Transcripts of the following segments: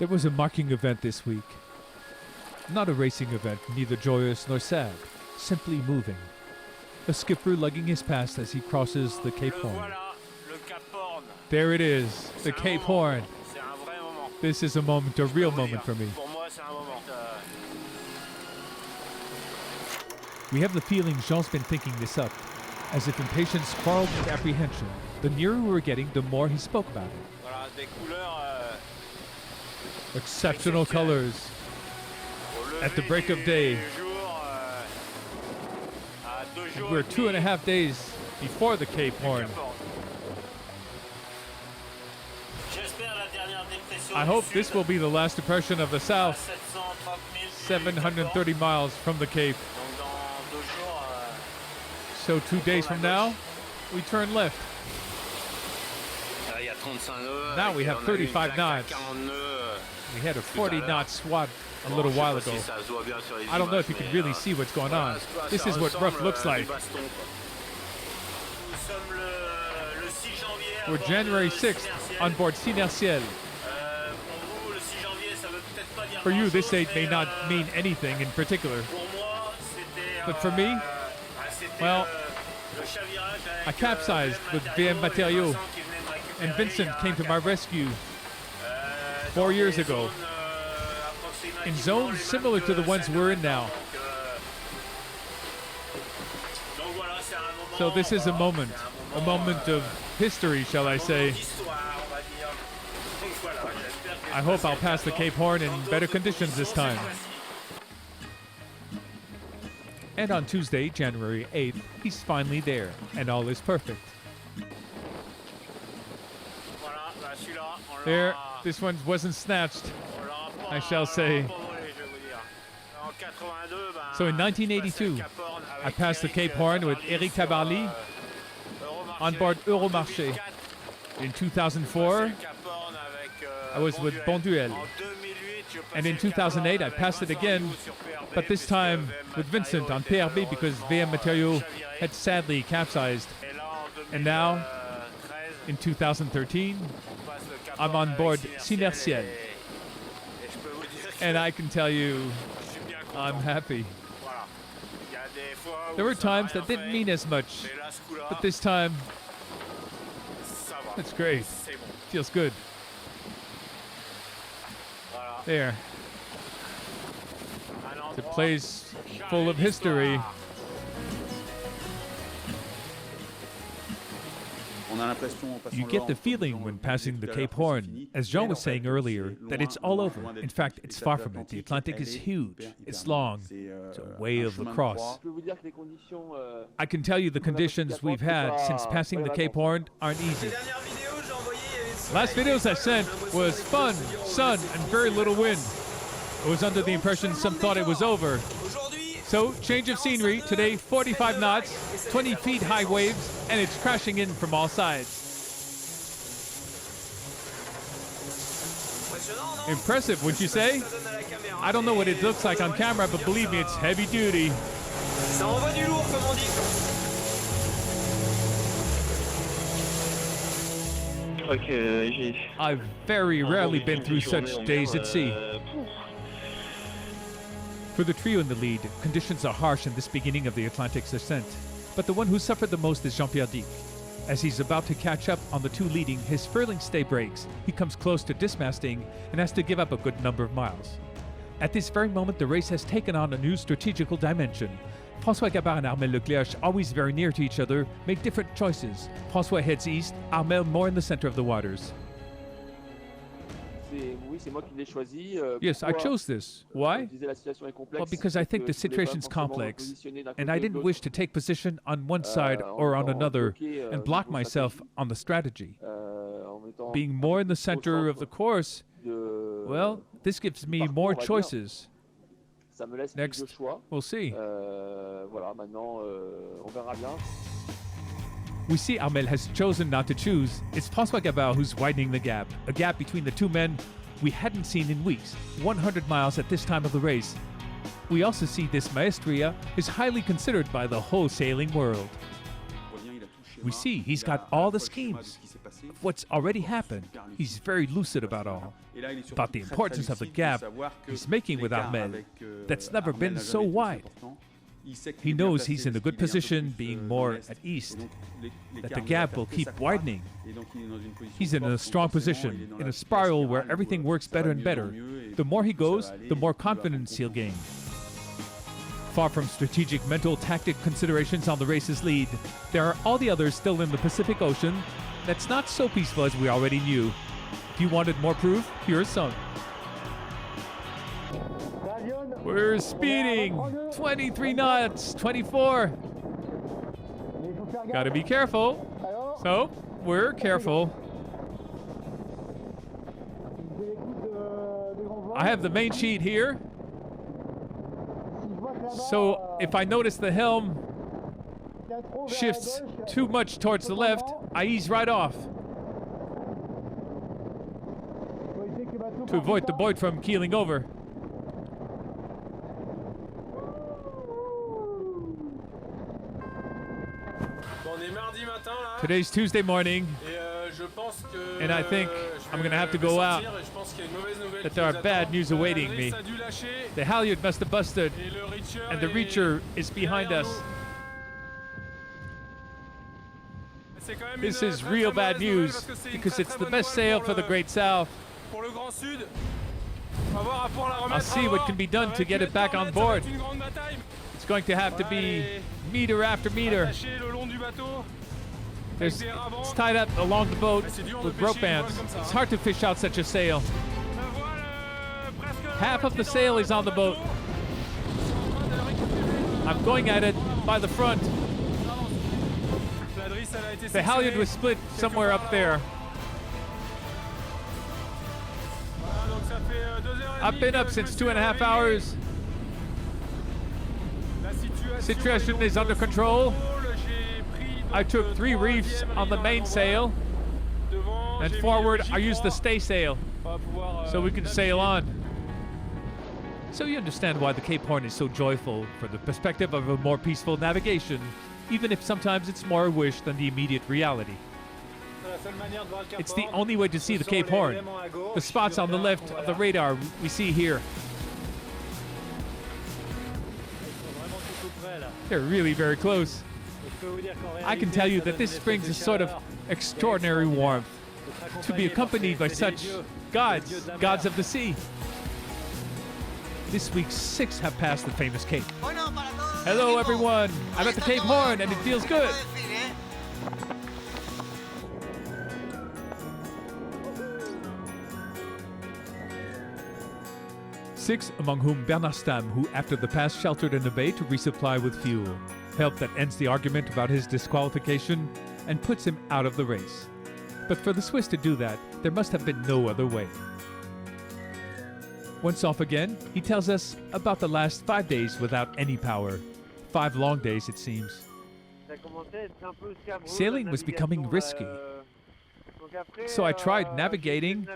There was a marking event this week. Not a racing event, neither joyous nor sad, simply moving. A skipper lugging his past as he crosses the Cape Horn. There it is, the Cape Horn. This is a moment, a real moment for me. We have the feeling Jean's been thinking this up, as if impatience quarreled with apprehension. The nearer we were getting, the more he spoke about it. Exceptional colors. At the break of day. And we're 2.5 days before the Cape Horn. I hope this will be the last depression of the south. 730 miles from the Cape. So 2 days from now, we turn left. Now we have 35 knots. We had a 40 knot swat a little while ago. I don't know if you can really see what's going on. This is what rough looks like. We're January 6th on board Ciel. For you, this date may not mean anything in particular. But for me, well, I capsized with VM Matériaux, and Vincent came to my rescue 4 years ago, in zones similar to the ones we're in now. So this is a moment of history, shall I say. I hope I'll pass the Cape Horn in better conditions this time. And on Tuesday, January 8th, he's finally there, and all is perfect. There, this one wasn't snatched, I shall say. So in 1982, I passed the Cape Horn with Eric Tabarly on board Euromarché. In 2004, I was with Duel. And in 2008, I passed it again, but this time with Vincent on PRB because VM Matériaux had sadly capsized. And now, in 2013, I'm on board Ciel. And I can tell you, I'm happy. There were times that didn't mean as much, but this time, it's great. Feels good. There. It's a place full of history. You get the feeling when passing the Cape Horn, as Jean was saying earlier, that it's all over. In fact, it's far from it. The Atlantic is huge. It's long. It's a wave across. I can tell you the conditions we've had since passing the Cape Horn aren't easy. Last videos I sent was fun, sun, and very little wind. I was under the impression some thought it was over. So, change of scenery. Today, 45 knots, 20 feet high waves, and it's crashing in from all sides. Impressive, wouldn't you say? I don't know what it looks like on camera, but believe me, it's heavy duty. I've very rarely been through such days at sea. For the trio in the lead, conditions are harsh in this beginning of the Atlantic's ascent. But the one who suffered the most is Jean-Pierre Dick. As he's about to catch up on the two leading, his furling stay breaks. He comes close to dismasting and has to give up a good number of miles. At this very moment, the race has taken on a new strategical dimension. François Gabard and Armel Lecléac'h, always very near to each other, make different choices. François heads east, Armel more in the center of the waters. Yes, I chose this. Why? Well, because I think the situation's complex, and I didn't wish to take position on one side or on another and block myself on the strategy. Being more in the center of the course, well, this gives me more choices. Next, we'll see. We see Armel has chosen not to choose. It's François Gabard who's widening the gap, a gap between the two men we hadn't seen in weeks, 100 miles at this time of the race. We also see this maestria is highly considered by the whole sailing world. We see he's got all the schemes of what's already happened. He's very lucid about all, about the importance of the gap he's making with Ahmed that's never been so wide. He knows he's in a good position, being more at east, that the gap will keep widening. He's in a strong position, in a spiral where everything works better and better. The more he goes, the more confidence he'll gain. Far from strategic mental tactic considerations on the race's lead, there are all the others still in the Pacific Ocean that's not so peaceful as we already knew. If you wanted more proof, here's some. We're speeding! 23 knots, 24. Gotta be careful. So, we're careful. I have the main sheet here. So, if I notice the helm shifts too much towards the left, I ease right off to avoid the boat from keeling over. Today's Tuesday morning, and I think I'm going to have to go out, that there are bad news awaiting me. The halyard must have busted, and the reacher is behind us. This is real bad news, because it's the best sail for the Great South. I'll see what can be done to get it back on board. It's going to have to be meter after meter. It's tied up along the boat with rope bands. It's hard to fish out such a sail. Half of the sail is on the boat. I'm going at it by the front. The halyard was split somewhere up there. I've been up since 2.5 hours. Situation is under control. I took 3 reefs on the mainsail, and forward I used the staysail so we can sail on. So you understand why the Cape Horn is so joyful, from the perspective of a more peaceful navigation, even if sometimes it's more a wish than the immediate reality. It's the only way to see the Cape Horn. The spots on the left of the radar we see here. They're really very close. I can tell you that this brings a sort of extraordinary warmth to be accompanied by such gods of the sea. This week, 6 have passed the famous Cape. Hello, everyone. I'm at the Cape Horn, and it feels good. Six, among whom Bernard Stam, who after the pass sheltered in a bay to resupply with fuel. Help that ends the argument about his disqualification and puts him out of the race. But for the Swiss to do that, there must have been no other way. Once off again, he tells us about the last 5 days without any power. 5 long days, it seems. Sailing was becoming risky. So I tried navigating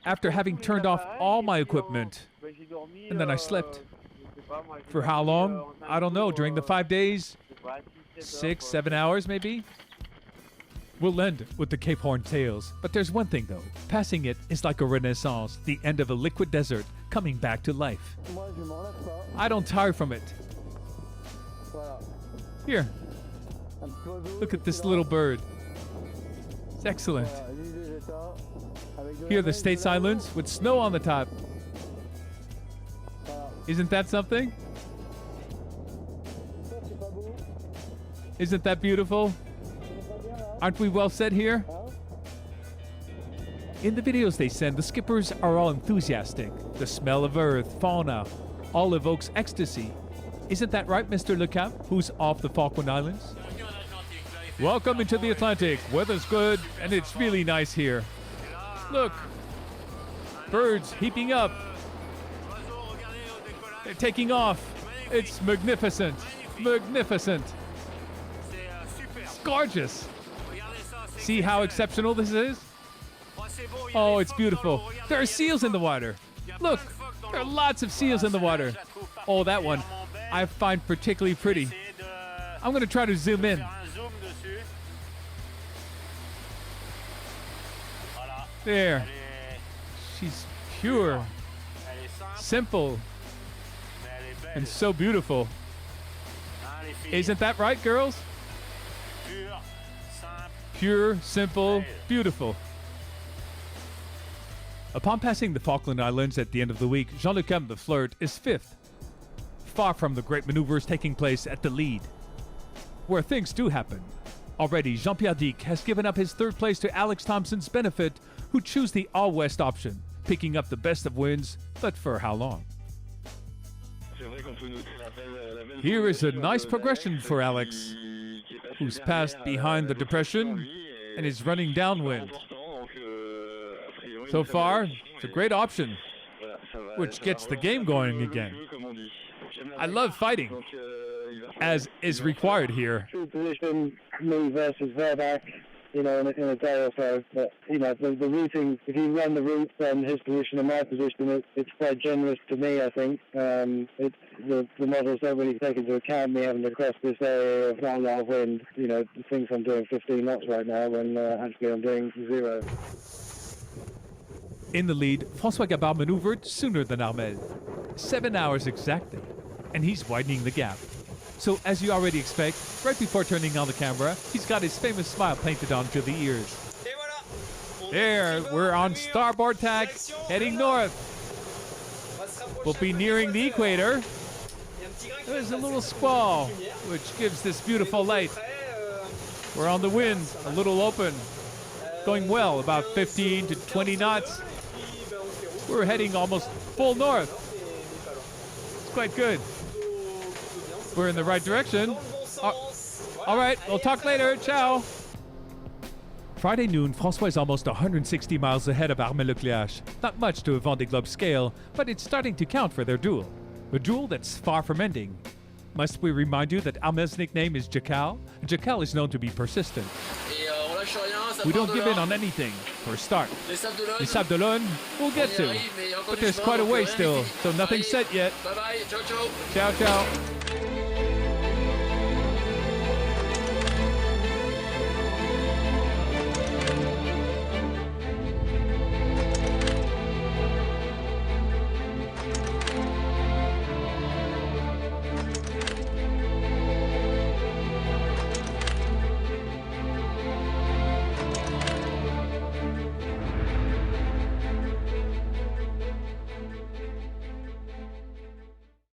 after having turned off all my equipment. And then I slept. For how long? I don't know. During the 5 days? 6, 7 hours maybe? We'll end with the Cape Horn tales. But there's one thing though. Passing it is like a renaissance, the end of a liquid desert coming back to life. I don't tire from it. Here. Look at this little bird. It's excellent. Here are the States Islands with snow on the top. Isn't that something? Isn't that beautiful? Aren't we well set here? In the videos they send, the skippers are all enthusiastic. The smell of earth, fauna, all evokes ecstasy. Isn't that right, Mr. Lecap, who's off the Falkland Islands? Welcome into the Atlantic. Weather's good, and it's really nice here. Look, birds heaping up. They're taking off. It's magnificent. Magnificent. It's gorgeous. See how exceptional this is? Oh, it's beautiful. There are seals in the water. Look, there are lots of seals in the water. Oh, that one I find particularly pretty. I'm going to try to zoom in. There. She's pure, simple, and so beautiful. Isn't that right, girls? Pure, simple, beautiful. Upon passing the Falkland Islands at the end of the week, Jean-Luc the Flirt is fifth, far from the great maneuvers taking place at the lead, where things do happen. Already, Jean-Pierre Dick has given up his third place to Alex Thompson's benefit, who choose the all-west option, picking up the best of wins, but for how long? Here is a nice progression for Alex, who's passed behind the depression and is running downwind. So far, it's a great option, which gets the game going again. I love fighting, as is required here. True position, me versus Verback, in a day or so. But, the routing, if you run the route from his position and my position, it's quite generous to me, I think. The models don't really take into account me having to cross this area of not a lot of wind. The things I'm doing 15 knots right now when actually I'm doing 0. In the lead, François Gabard maneuvered sooner than Armel, 7 hours exactly, and he's widening the gap. So as you already expect, right before turning on the camera, he's got his famous smile painted onto the ears. There, we're on starboard tack, heading north. We'll be nearing the equator. There's a little squall, which gives this beautiful light. We're on the wind, a little open, going well, about 15 to 20 knots. We're heading almost full north. It's quite good. We're in the right direction. All right, we'll talk later. Ciao. Friday noon, François is almost 160 miles ahead of Armel Lecléac. Not much to a Vendée Globe scale, but it's starting to count for their duel. A duel that's far from ending. Must we remind you that Armel's nickname is Jackal? Jackal is known to be persistent. We don't give in on anything for a start. Les Sables d'Olonne, we'll get to. But there's quite a way still, so nothing's set yet. Bye bye, ciao ciao. Ciao, ciao.